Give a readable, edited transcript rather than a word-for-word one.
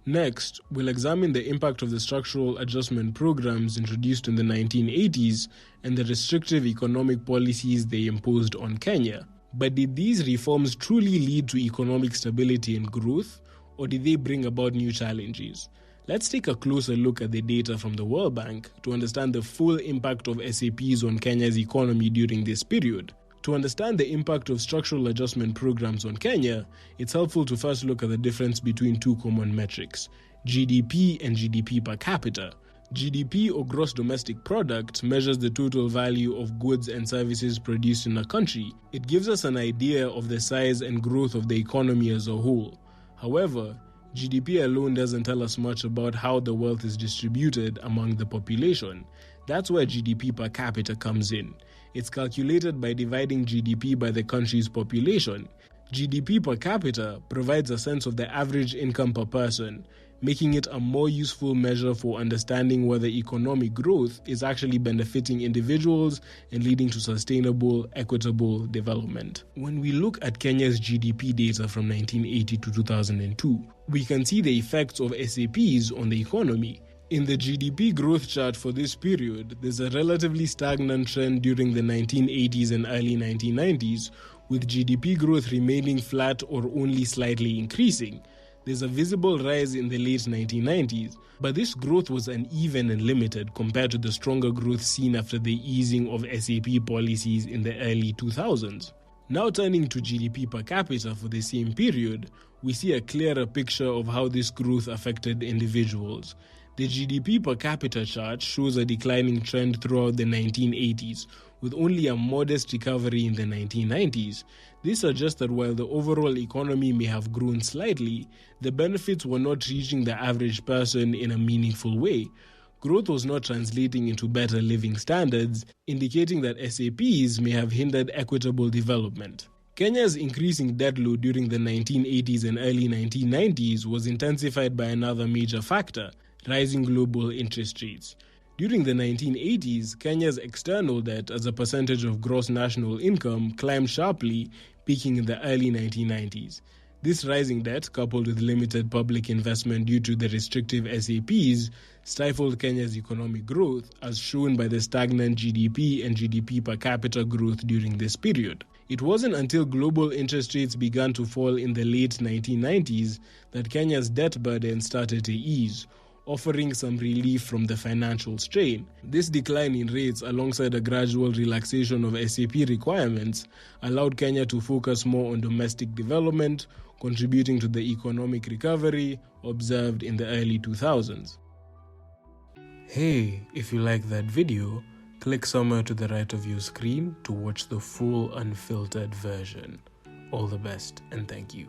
Next, we'll examine the impact of the structural adjustment programs introduced in the 1980s and the restrictive economic policies they imposed on Kenya. But did these reforms truly lead to economic stability and growth, or did they bring about new challenges? Let's take a closer look at the data from the World Bank to understand the full impact of SAPs on Kenya's economy during this period. To understand the impact of structural adjustment programs on Kenya, it's helpful to first look at the difference between two common metrics, GDP and GDP per capita. GDP, or gross domestic product, measures the total value of goods and services produced in a country. It gives us an idea of the size and growth of the economy as a whole. However, GDP alone doesn't tell us much about how the wealth is distributed among the population. That's where GDP per capita comes in. It's calculated by dividing GDP by the country's population. GDP per capita provides a sense of the average income per person, making it a more useful measure for understanding whether economic growth is actually benefiting individuals and leading to sustainable, equitable development. When we look at Kenya's GDP data from 1980 to 2002, we can see the effects of SAPs on the economy. In the GDP growth chart for this period, there's a relatively stagnant trend during the 1980s and early 1990s, with GDP growth remaining flat or only slightly increasing. There's a visible rise in the late 1990s, but this growth was uneven and limited compared to the stronger growth seen after the easing of SAP policies in the early 2000s. Now turning to GDP per capita for the same period, we see a clearer picture of how this growth affected individuals. The GDP per capita chart shows a declining trend throughout the 1980s, with only a modest recovery in the 1990s. This suggests that while the overall economy may have grown slightly, the benefits were not reaching the average person in a meaningful way. Growth was not translating into better living standards, indicating that SAPs may have hindered equitable development. Kenya's increasing debt load during the 1980s and early 1990s was intensified by another major factor: rising global interest rates. During the 1980s, Kenya's external debt as a percentage of gross national income climbed sharply, peaking in the early 1990s. This rising debt, coupled with limited public investment due to the restrictive SAPs, stifled Kenya's economic growth, as shown by the stagnant GDP and GDP per capita growth during this period. It wasn't until global interest rates began to fall in the late 1990s that Kenya's debt burden started to ease, offering some relief from the financial strain. This decline in rates, alongside a gradual relaxation of SAP requirements, allowed Kenya to focus more on domestic development, contributing to the economic recovery observed in the early 2000s. Hey, if you like that video, click somewhere to the right of your screen to watch the full unfiltered version. All the best and thank you.